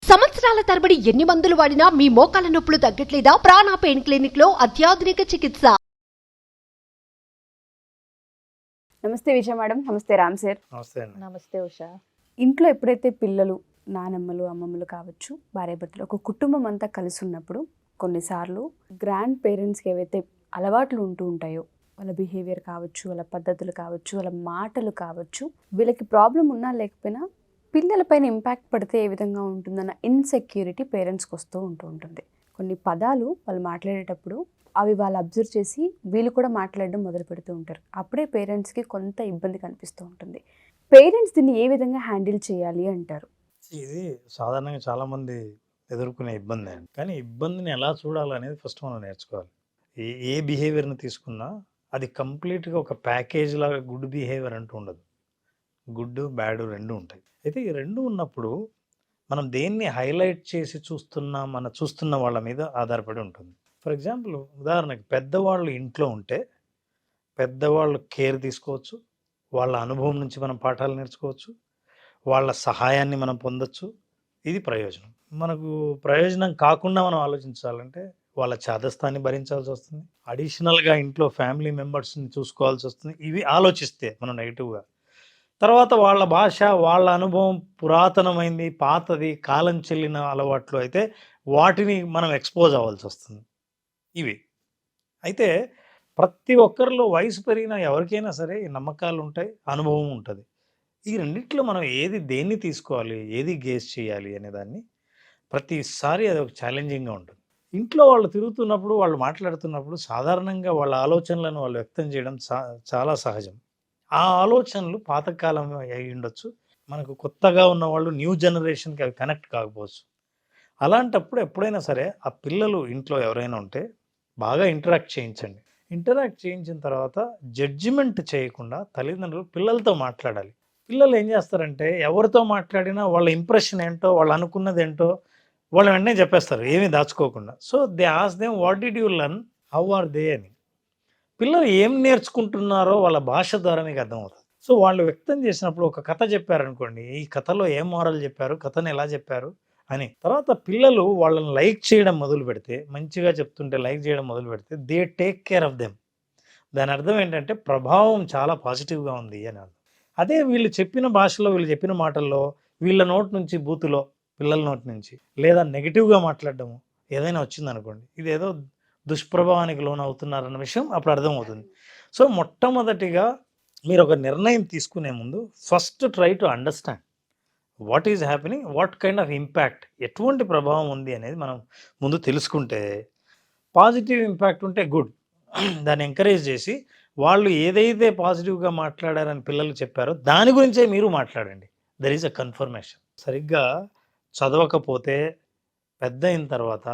సంవత్సరాల తరబడి ఎన్ని మందులు వాడినా మీ మోకాల నొప్పులు తగ్గట్లేదా? ప్రాణ పెయిన్ క్లినిక్ లో అత్యాధునిక చికిత్స. నమస్తే విజయ మేడం. నమస్తే రామ్ సార్. నమస్తే అండి. నమస్తే ఉషా. ఇంట్లో ఎప్పుడైతే పిల్లలు, నానమ్మలు, అమ్మమ్మలు కావచ్చు, భార్యాభర్తలు ఒక కుటుంబం అంతా కలిసి ఉన్నప్పుడు కొన్నిసార్లు గ్రాండ్ పేరెంట్స్కి ఏవైతే అలవాట్లు ఉంటూ ఉంటాయో, వాళ్ళ బిహేవియర్ కావచ్చు, వాళ్ళ పద్ధతులు కావచ్చు, వాళ్ళ మాటలు కావచ్చు, వీళ్ళకి ప్రాబ్లం ఉన్నా లేకపోయినా పిల్లలపైన ఇంపాక్ట్ పడితే ఏ విధంగా ఉంటుందన్న ఇన్సెక్యూరిటీ పేరెంట్స్కి వస్తూ ఉంటుంది. కొన్ని పదాలు వాళ్ళు మాట్లాడేటప్పుడు అవి వాళ్ళు అబ్జర్వ్ చేసి వీళ్ళు కూడా మాట్లాడడం మొదలు పెడుతూ ఉంటారు. అప్పుడే పేరెంట్స్కి కొంత ఇబ్బంది కనిపిస్తూ ఉంటుంది. పేరెంట్స్ దీన్ని ఏ విధంగా హ్యాండిల్ చేయాలి అంటారు? ఇది సాధారణంగా చాలామంది ఎదుర్కొనే ఇబ్బంది అండి. కానీ ఇబ్బందిని ఎలా చూడాలనేది ఫస్ట్ మనం నేర్చుకోవాలి. ఏ బిహేవియర్ని తీసుకున్నా అది కంప్లీట్గా ఒక ప్యాకేజ్ లాగా గుడ్ బిహేవియర్ అంటూ ఉండదు. గుడ్ బ్యాడ్ రెండు ఉంటాయి. అయితే ఈ రెండు ఉన్నప్పుడు మనం దేన్ని హైలైట్ చేసి చూస్తున్న వాళ్ళ మీద ఆధారపడి ఉంటుంది. ఫర్ ఎగ్జాంపుల్, ఉదాహరణకి పెద్దవాళ్ళు ఇంట్లో ఉంటే పెద్దవాళ్ళు కేర్ తీసుకోవచ్చు, వాళ్ళ అనుభవం నుంచి మనం పాఠాలు నేర్చుకోవచ్చు, వాళ్ళ సహాయాన్ని మనం పొందొచ్చు. ఇది ప్రయోజనం. మనకు ప్రయోజనం కాకుండా మనం ఆలోచించాలంటే వాళ్ళ చాదస్తాన్ని భరించాల్సి వస్తుంది, అడిషనల్గా ఇంట్లో ఫ్యామిలీ మెంబర్స్ని చూసుకోవాల్సి వస్తుంది. ఇవి ఆలోచిస్తే మనం నెగిటివ్గా, తర్వాత వాళ్ళ భాష, వాళ్ళ అనుభవం పురాతనమైంది, పాతది, కాలం చెల్లిన అలవాట్లు అయితే వాటిని మనం ఎక్స్పోజ్ అవ్వాల్సి వస్తుంది. ఇవి అయితే ప్రతి ఒక్కరిలో వయసు పెరిగిన ఎవరికైనా సరే ఈ నమ్మకాలు ఉంటాయి, అనుభవం ఉంటుంది. ఈ రెండిట్లో మనం దేన్ని తీసుకోవాలి, ఏది గేస్ చేయాలి అనే దాన్ని ప్రతిసారి అది ఒక ఛాలెంజింగ్గా ఉంటుంది. ఇంట్లో వాళ్ళు తిరుగుతున్నప్పుడు, వాళ్ళు మాట్లాడుతున్నప్పుడు సాధారణంగా వాళ్ళ ఆలోచనలను వాళ్ళు వ్యక్తం చేయడం చాలా సహజం. ఆ ఆలోచనలు పాతకాలం అయి ఉండొచ్చు, మనకు కొత్తగా ఉన్న వాళ్ళు న్యూ జనరేషన్కి అవి కనెక్ట్ కాకపోవచ్చు. అలాంటప్పుడు ఎప్పుడైనా సరే ఆ పిల్లలు ఇంట్లో ఎవరైనా ఉంటే బాగా ఇంటరాక్ట్ చేయించండి. ఇంటరాక్ట్ చేయించిన తర్వాత జడ్జిమెంట్ చేయకుండా తల్లిదండ్రులు పిల్లలతో మాట్లాడాలి. పిల్లలు ఏం చేస్తారంటే ఎవరితో మాట్లాడినా వాళ్ళ ఇంప్రెషన్ ఏంటో, వాళ్ళు అనుకున్నది ఏంటో వాళ్ళు వెంటనే చెప్పేస్తారు, ఏమీ దాచుకోకుండా. So they ask them what did you learn, how are they అని. పిల్లలు ఏం నేర్చుకుంటున్నారో వాళ్ళ భాష ద్వారా మీకు అర్థమవుతుంది. సో వాళ్ళు వ్యక్తం చేసినప్పుడు ఒక కథ చెప్పారనుకోండి, ఈ కథలో ఏం మోరల్ చెప్పారు, కథను ఎలా చెప్పారు అని. తర్వాత పిల్లలు వాళ్ళని లైక్ చేయడం మొదలు పెడితే, మంచిగా చెప్తుంటే లైక్ చేయడం మొదలు పెడితే they take care of them. దాని అర్థం ఏంటంటే ప్రభావం చాలా పాజిటివ్గా ఉంది అని అర్థం. అదే వీళ్ళు చెప్పిన భాషలో, వీళ్ళు చెప్పిన మాటల్లో, వీళ్ళ నోటి నుంచి బూతులో, పిల్లల నోటి నుంచి లేదా నెగిటివ్గా మాట్లాడడము ఏదైనా వచ్చిందనుకోండి, ఇదేదో దుష్ప్రభావానికి లోన్ అవుతున్నారన్న విషయం అప్పుడు అర్థమవుతుంది. సో మొట్టమొదటిగా మీరు ఒక నిర్ణయం తీసుకునే ముందు first try to understand what is happening, what kind of impact, ఎటువంటి ప్రభావం ఉంది అనేది మనం ముందు తెలుసుకుంటే, పాజిటివ్ ఇంపాక్ట్ ఉంటే గుడ్, దాన్ని ఎంకరేజ్ చేసి వాళ్ళు ఏదైతే పాజిటివ్గా మాట్లాడారని పిల్లలు చెప్పారో దాని గురించే మీరు మాట్లాడండి. There is a confirmation. సరిగ్గా చదవకపోతే పెద్ద అయిన తర్వాత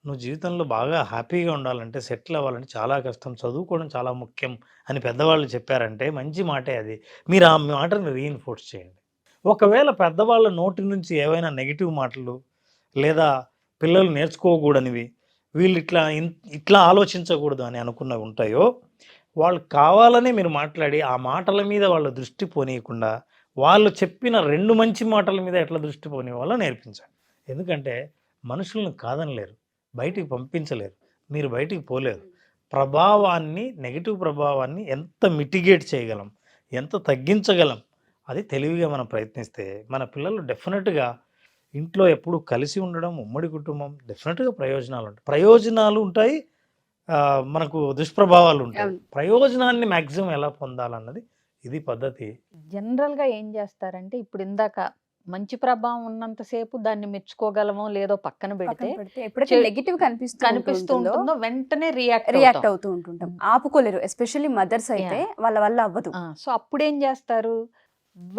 నువ్వు జీవితంలో బాగా హ్యాపీగా ఉండాలంటే, సెటిల్ అవ్వాలంటే చాలా కష్టం, చదువుకోవడం చాలా ముఖ్యం అని పెద్దవాళ్ళు చెప్పారంటే మంచి మాటే అది. మీరు ఆ మాటను రీఇన్ఫోర్స్ చేయండి. ఒకవేళ పెద్దవాళ్ళ నోటి నుంచి ఏవైనా నెగిటివ్ మాటలు లేదా పిల్లలు నేర్చుకోకూడనివి, వీళ్ళు ఇట్లా ఆలోచించకూడదు అని అనుకున్నవి ఉంటాయో, వాళ్ళు కావాలనే మీరు మాట్లాడి ఆ మాటల మీద వాళ్ళ దృష్టి పోనీయకుండా వాళ్ళు చెప్పిన 2 మంచి మాటల మీద ఎట్లా దృష్టి పోనీ వాళ్ళో నేర్పించండి. ఎందుకంటే మనుషులను కాదనలేరు, బయటికి పంపించలేరు, మీరు బయటికి పోలేరు. ప్రభావాన్ని, నెగిటివ్ ప్రభావాన్ని ఎంత మిటిగేట్ చేయగలం, ఎంత తగ్గించగలం, అది తెలివిగా మనం ప్రయత్నిస్తే మన పిల్లలు డెఫినెట్గా ఇంట్లో ఎప్పుడు కలిసి ఉండడం, ఉమ్మడి కుటుంబం, డెఫినెట్గా ప్రయోజనాలు ఉంటాయి, మనకు దుష్ప్రభావాలు ఉంటాయి. ప్రయోజనాన్ని మ్యాక్సిమం ఎలా పొందాలన్నది ఇది పద్ధతి. జనరల్గా ఏం చేస్తారంటే, ఇప్పుడు ఇందాక మంచి ప్రభావం ఉన్నంతసేపు దాన్ని మెచ్చుకోగలమో లేదో పక్కన పెడితే, ఎప్పుడైతే నెగిటివ్ కనిపిస్తూ ఉంటుందో వెంటనే రియాక్ట్ అవుతూ ఉంటుంటాం. ఆపుకోలేరు, ఎస్పెషల్లీ మదర్స్ అయితే వాళ్ళ వల్ల అవ్వదు. సో అప్పుడు ఏం చేస్తారు,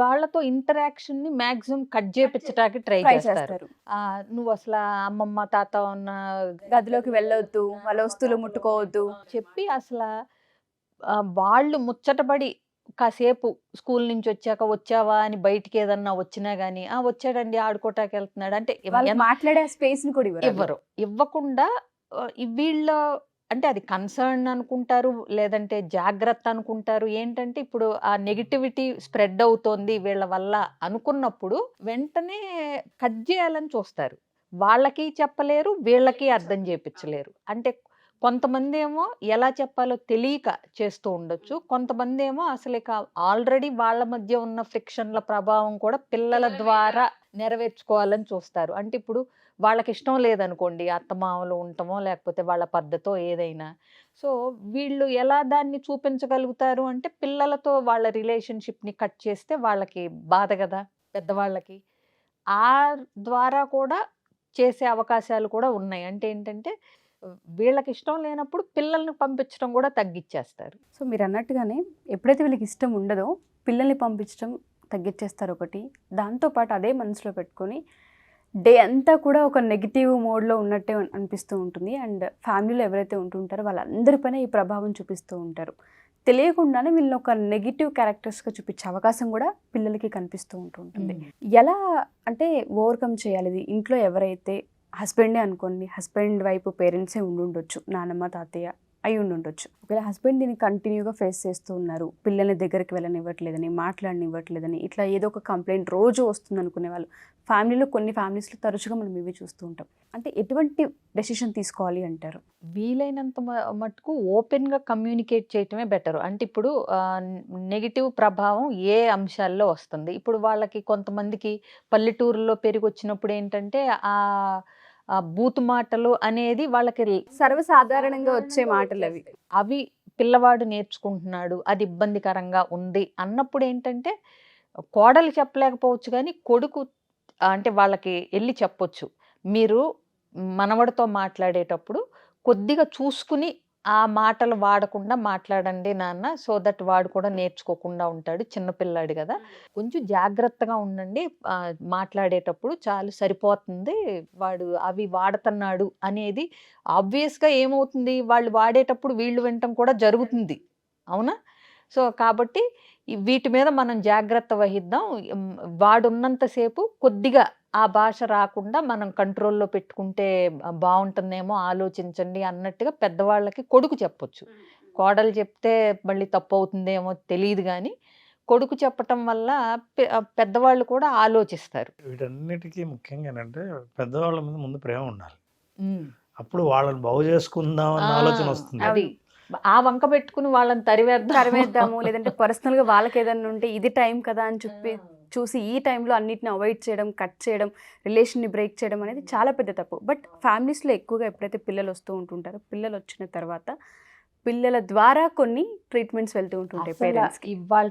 వాళ్ళతో ఇంటరాక్షన్ ని మాక్సిమం కట్ చేపించడానికి ట్రై చేస్తారు. నువ్వు అసలు అమ్మమ్మ తాత ఉన్న గదిలోకి వెళ్ళొద్దు, వాళ్ళ వస్తువులు ముట్టుకోవద్దు చెప్పి అసలు వాళ్ళు ముచ్చటపడి కాసేపు స్కూల్ నుంచి వచ్చావా అని బయటికి ఏదన్నా వచ్చినా గానీ, వచ్చాడండి ఆడుకోటానికి వెళ్తున్నాడు అంటే మాట్లాడే స్పేస్ ని కూడా ఇవ్వకుండా వీళ్ళ అంటే అది కన్సర్న్ అనుకుంటారు, లేదంటే జాగ్రత్త అనుకుంటారు. ఏంటంటే ఇప్పుడు ఆ నెగటివిటీ స్ప్రెడ్ అవుతోంది వీళ్ళ వల్ల అనుకున్నప్పుడు వెంటనే కట్ చేయాలని చూస్తారు. వాళ్ళకి చెప్పలేరు, వీళ్ళకి అర్థం చేపించలేరు. అంటే కొంతమంది ఏమో ఎలా చెప్పాలో తెలియక చేస్తూ ఉండొచ్చు. కొంతమంది ఏమో అసలు ఇక ఆల్రెడీ వాళ్ళ మధ్య ఉన్న ఫ్రిక్షన్ల ప్రభావం కూడా పిల్లల ద్వారా నెరవేర్చుకోవాలని చూస్తారు. అంటే ఇప్పుడు వాళ్ళకి ఇష్టం లేదనుకోండి అత్తమామలు ఉండటమో లేకపోతే వాళ్ళ పద్ధతో ఏదైనా. సో వీళ్ళు ఎలా దాన్ని చూపించగలుగుతారు అంటే పిల్లలతో వాళ్ళ రిలేషన్షిప్ని కట్ చేస్తే వాళ్ళకి బాధ కదా పెద్దవాళ్ళకి. ఆ ద్వారా కూడా చేసే అవకాశాలు కూడా ఉన్నాయి. అంటే ఏంటంటే వీళ్ళకి ఇష్టం లేనప్పుడు పిల్లల్ని పంపించడం కూడా తగ్గిచ్చేస్తారు. సో మీరు అన్నట్టుగానే ఎప్పుడైతే వీళ్ళకి ఇష్టం ఉండదో పిల్లల్ని పంపించడం తగ్గించేస్తారు ఒకటి. దాంతోపాటు అదే మనసులో పెట్టుకొని డే అంతా కూడా ఒక నెగిటివ్ మోడ్లో ఉన్నట్టే అనిపిస్తూ ఉంటుంది. అండ్ ఫ్యామిలీలో ఎవరైతే ఉంటుంటారో వాళ్ళందరిపైన ఈ ప్రభావం చూపిస్తూ ఉంటారు. తెలియకుండానే వీళ్ళని ఒక నెగిటివ్ క్యారెక్టర్స్గా చూపించే అవకాశం కూడా పిల్లలకి కనిపిస్తూ ఉంటుంది. ఎలా అంటే ఓవర్కమ్ చేయాలి ఇది? ఇంట్లో ఎవరైతే హస్బెండే అనుకోండి, హస్బెండ్ వైపు పేరెంట్సే ఉండుండొచ్చు, నానమ్మ తాతయ్య అయి ఉండుండొచ్చు. ఒకవేళ హస్బెండ్ దీన్ని కంటిన్యూగా ఫేస్ చేస్తూ ఉన్నారు, పిల్లల్ని దగ్గరికి వెళ్ళనివ్వట్లేదని, మాట్లాడనివ్వట్లేదని, ఇట్లా ఏదో ఒక కంప్లైంట్ రోజు వస్తుంది అనుకునే వాళ్ళు ఫ్యామిలీలో, కొన్ని ఫ్యామిలీస్లో తరచుగా మనం ఇవి చూస్తూ ఉంటాం. అంటే ఎటువంటి డెసిషన్ తీసుకోవాలి అంటారు? వీలైనంత మటుకు ఓపెన్గా కమ్యూనికేట్ చేయటమే బెటర్. అంటే ఇప్పుడు నెగిటివ్ ప్రభావం ఏ అంశాల్లో వస్తుంది? ఇప్పుడు వాళ్ళకి కొంతమందికి పల్లెటూరులో పెరిగి వచ్చినప్పుడు ఏంటంటే ఆ బూతు మాటలు అనేది వాళ్ళకి సర్వసాధారణంగా వచ్చే మాటలు అవి పిల్లవాడు నేర్చుకుంటున్నాడు, అది ఇబ్బందికరంగా ఉంది అన్నప్పుడు ఏంటంటే కోడలు చెప్పలేకపోవచ్చు కానీ కొడుకు అంటే వాళ్ళకి వెళ్ళి చెప్పొచ్చు. మీరు మనవడితో మాట్లాడేటప్పుడు కొద్దిగా చూసుకుని ఆ మాటలు వాడకుండా మాట్లాడండి నాన్న, సో దట్ వాడు కూడా నేర్చుకోకుండా ఉంటాడు, చిన్నపిల్లాడు కదా, కొంచెం జాగ్రత్తగా ఉండండి మాట్లాడేటప్పుడు, చాలు సరిపోతుంది, వాడు అవి వాడుతున్నాడు అనేది ఆబ్వియస్గా ఏమవుతుంది, వాళ్ళు వాడేటప్పుడు వీళ్ళు వినటం కూడా జరుగుతుంది, అవునా? సో కాబట్టి వీటి మీద మనం జాగ్రత్త వహిద్దాం. వాడున్నంతసేపు కొద్దిగా ఆ భాష రాకుండా మనం కంట్రోల్లో పెట్టుకుంటే బాగుంటుందేమో ఆలోచించండి అన్నట్టుగా పెద్దవాళ్ళకి కొడుకు చెప్పొచ్చు. కోడలు చెప్తే మళ్ళీ తప్పు అవుతుందేమో తెలియదు కానీ కొడుకు చెప్పటం వల్ల పెద్దవాళ్ళు కూడా ఆలోచిస్తారు. వీటన్నిటికీ ముఖ్యంగా ఏంటంటే పెద్దవాళ్ళ మీద ముందు ప్రేమ ఉండాలి. అప్పుడు వాళ్ళని బాగు చేసుకుందాం అన్న ఆలోచన వస్తుంది. అది ఆ వంక పెట్టుకుని వాళ్ళని తరివేద్దాము, లేదంటే పర్సనల్గా వాళ్ళకి ఏదైనా ఉంటే ఇది టైం కదా అని చెప్పి చూసి ఈ టైంలో అన్నిటిని అవాయిడ్ చేయడం, కట్ చేయడం, రిలేషన్ని బ్రేక్ చేయడం అనేది చాలా పెద్ద తప్పు. బట్ ఫ్యామిలీస్లో ఎక్కువగా ఎప్పుడైతే పిల్లలు వస్తూ ఉంటుంటారో, పిల్లలు వచ్చిన తర్వాత పిల్లల ద్వారా కొన్ని ట్రీట్మెంట్స్ వెళ్తూ ఉంటుంటాయి పేరెంట్స్కి. ఇవాళ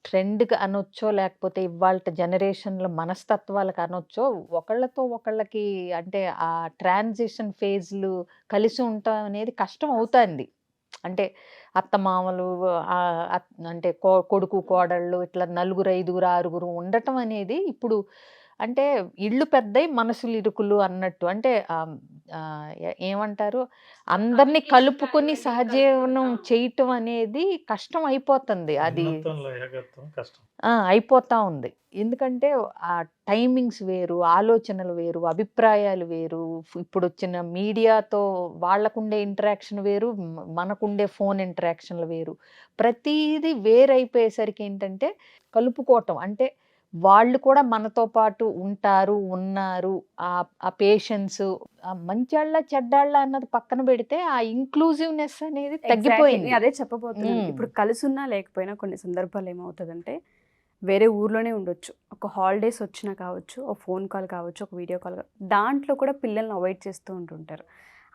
ట్రెండ్కి అనొచ్చో లేకపోతే ఇవాళ జనరేషన్లో మనస్తత్వాలకు అనొచ్చో, ఒకళ్ళతో ఒకళ్ళకి అంటే ఆ ట్రాన్సిషన్ ఫేజ్లు కలిసి ఉండటం అనేది కష్టం అవుతుంది. అంటే అత్తమామలు అంటే కొడుకు కోడళ్ళు ఇట్లా 4, 5, 6 ఉండటం అనేది ఇప్పుడు అంటే ఇళ్ళు పెద్దయి మనసులు ఇరుకులు అన్నట్టు. అంటే ఏమంటారు, అందరినీ కలుపుకొని సహజీవనం చేయటం అనేది కష్టం అయిపోతుంది. అది అయిపోతా ఉంది. ఎందుకంటే ఆ టైమింగ్స్ వేరు, ఆలోచనలు వేరు, అభిప్రాయాలు వేరు, ఇప్పుడు వచ్చిన మీడియాతో వాళ్ళకుండే ఇంటరాక్షన్ వేరు, మనకుండే ఫోన్ ఇంటరాక్షన్లు వేరు, ప్రతిదీ వేరైపోయేసరికి ఏంటంటే కలుపుకోవటం అంటే వాళ్ళు కూడా మనతో పాటు ఉన్నారు, ఆ పేషెన్స్, మంచాళ్ళ చెడ్డాళ్ళ అన్నది పక్కన పెడితే ఆ ఇంక్లూజివ్నెస్ అనేది తగ్గిపోయింది. అదే చెప్పబోతున్నాను. ఇప్పుడు కలిసున్నా లేకపోయినా కొన్ని సందర్భాలు ఏమవుతుందంటే వేరే ఊర్లోనే ఉండొచ్చు, ఒక హాలిడేస్ వచ్చినా కావచ్చు, ఒక ఫోన్ కాల్ కావచ్చు, ఒక వీడియో కాల్, దాంట్లో కూడా పిల్లల్ని అవాయిడ్ చేస్తూ ఉంటుంటారు.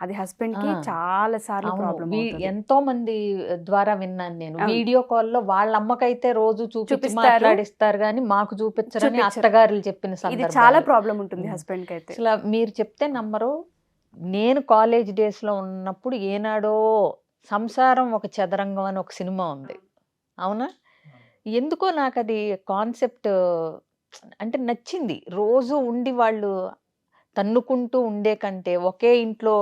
అది హస్బెండ్కి చాలా సార్లు ప్రాబ్లం. ఎంతో మంది ద్వారా విన్నాను నేను. వీడియో కాల్లో వాళ్ళ అమ్మకైతే రోజు చూపించి మాట్లాడిస్తారు కానీ మాకు చూపించరని అత్తగారులు చెప్పిన ఇది చాలా ప్రాబ్లం ఉంటుంది హస్బెండ్కి అయితే. అసలు మీరు చెప్తే నమ్మరు, నేను కాలేజ్ డేస్లో ఉన్నప్పుడు ఏనాడో సంసారం ఒక చదరంగం అని ఒక సినిమా ఉంది, అవునా? ఎందుకో నాకు అది కాన్సెప్ట్ అంటే నచ్చింది. రోజు ఉండి వాళ్ళు తన్నుకుంటూ ఉండే కంటే ఒకే ఇంట్లో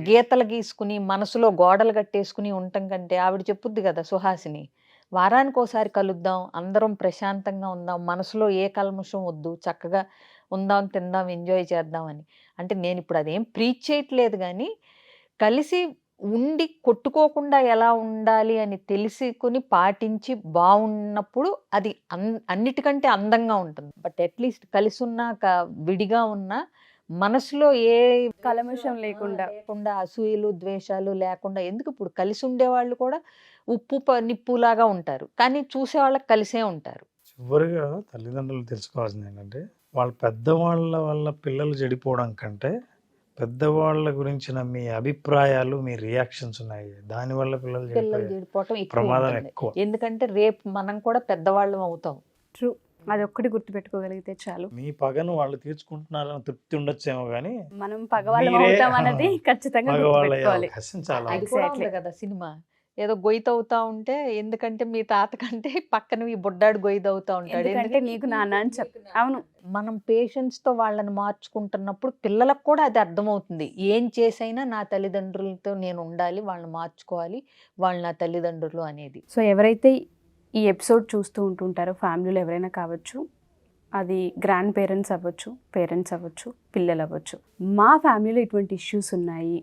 గీతలు గీసుకుని మనసులో గోడలు కట్టేసుకుని ఉండటం కంటే, ఆవిడ చెప్పుద్ది కదా సుహాసిని, వారానికి ఒకసారి కలుద్దాం, అందరం ప్రశాంతంగా ఉందాం, మనసులో ఏ కల్మషం వద్దు, చక్కగా ఉందాం, తిందాం, ఎంజాయ్ చేద్దామని. అంటే నేను ఇప్పుడు అదేం ప్రీచ్ చేయట్లేదు కానీ కలిసి ఉండి కొట్టుకోకుండా ఎలా ఉండాలి అని తెలుసుకుని పాటించి బాగున్నప్పుడు అది అన్నిటికంటే అందంగా ఉంటుంది. బట్ అట్లీస్ట్ కలిసి ఉన్నా విడిగా ఉన్నా మనసులో ఏ కల్మషం లేకుండా. అసూయలు ద్వేషాలు లేకుండా. ఎందుకు ఇప్పుడు కలిసి ఉండేవాళ్ళు కూడా ఉప్పు నిప్పులాగా ఉంటారు, కానీ చూసే వాళ్ళకి కలిసే ఉంటారు. చివరిగా తల్లిదండ్రులు తెలుసుకోవాల్సింది ఏంటంటే, వాళ్ళ పెద్దవాళ్ళ వల్ల పిల్లలు చెడిపోవడం కంటే పెద్దవాళ్ళ గురించిన మీ అభిప్రాయాలు, మీ రియాక్షన్స్ ఉన్నాయి, దానివల్ల పిల్లలు చెడిపోవటం ప్రమాదం ఎక్కువ. ఎక్కువ. ఎందుకంటే రేపు మనం కూడా పెద్దవాళ్ళం అవుతాం. ట్రూ, అది ఒక్కటి గుర్తుపెట్టుకోగలిగితే చాలు. మీ పగను వాళ్ళు తీర్చుకుంటున్నారని తృప్తి ఉండొచ్చేమో కానీ మనం పగవాళ్ళం మీరే అవుతాం అన్నది ఖచ్చితంగా మగవాళ్ళ గుర్తుపెట్టుకోవాలి. అవకాశం చాలా అది ఉంది. కూడా Exactly. ఉంది కదా సినిమా, ఏదో గొయ్యి తవ్వుతా ఉంటే ఎందుకంటే మీ తాత కంటే పక్కన ఈ బుడ్డాడు గొయ్యి తవ్వుతా ఉంటాడు, ఎందుకంటే నీకు నాన్న అని అవును. మనం పేషెన్స్ తో వాళ్ళని మార్చుకుంటున్నప్పుడు పిల్లలకు కూడా అది అర్థమవుతుంది. ఏం చేసైనా నా తల్లిదండ్రులతో నేను ఉండాలి, వాళ్ళని మార్చుకోవాలి, వాళ్ళు నా తల్లిదండ్రులు అనేది. సో ఎవరైతే ఈ ఎపిసోడ్ చూస్తూ ఉంటుంటారో ఫ్యామిలీలో ఎవరైనా కావచ్చు, అది గ్రాండ్ పేరెంట్స్ అవ్వచ్చు, పేరెంట్స్ అవ్వచ్చు, పిల్లలు అవ్వచ్చు, మా ఫ్యామిలీలో ఇటువంటి ఇష్యూస్ ఉన్నాయి,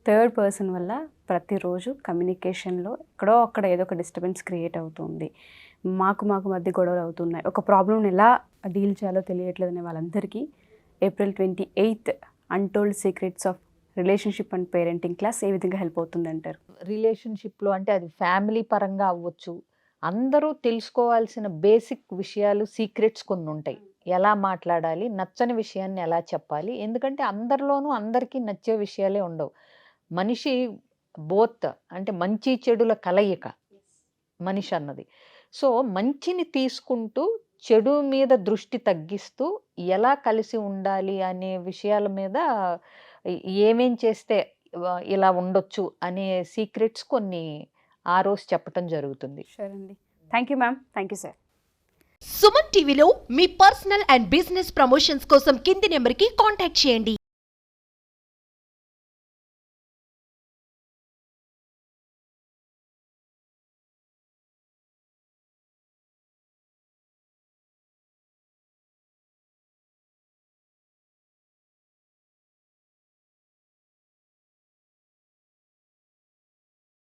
థర్డ్ పర్సన్ వల్ల ప్రతిరోజు కమ్యూనికేషన్లో ఎక్కడో అక్కడ ఏదో ఒక డిస్టర్బెన్స్ క్రియేట్ అవుతుంది, మాకు మధ్య గొడవలు అవుతున్నాయి, ఒక ప్రాబ్లమ్ని ఎలా డీల్ చేయాలో తెలియట్లేదనే వాళ్ళందరికీ April 28 untold secrets of relationship and parenting class ఏ విధంగా హెల్ప్ అవుతుంది అంటారు? రిలేషన్షిప్లో అంటే అది ఫ్యామిలీ పరంగా అవ్వచ్చు, అందరూ తెలుసుకోవాల్సిన బేసిక్ విషయాలు, సీక్రెట్స్ కొన్ని ఉంటాయి. ఎలా మాట్లాడాలి, నచ్చని విషయాన్ని ఎలా చెప్పాలి, ఎందుకంటే అందరిలోనూ అందరికీ నచ్చే విషయాలే ఉండవు. మనిషి బోత్ అంటే మంచి చెడుల కలయిక మనిషి అన్నది. సో మంచిని తీసుకుంటూ చెడు మీద దృష్టి తగ్గిస్తూ ఎలా కలిసి ఉండాలి అనే విషయాల మీద ఏమేం చేస్తే ఇలా ఉండొచ్చు అనే సీక్రెట్స్ కొన్ని ఆ రోజు చెప్పటం జరుగుతుంది. షూర్ అండి. Thank you ma'am. Thank you sir. Suman టీవీలో మీ పర్సనల్ అండ్ బిజినెస్ ప్రమోషన్స్ కోసం కింది నెంబర్కి కాంటాక్ట్ చేయండి.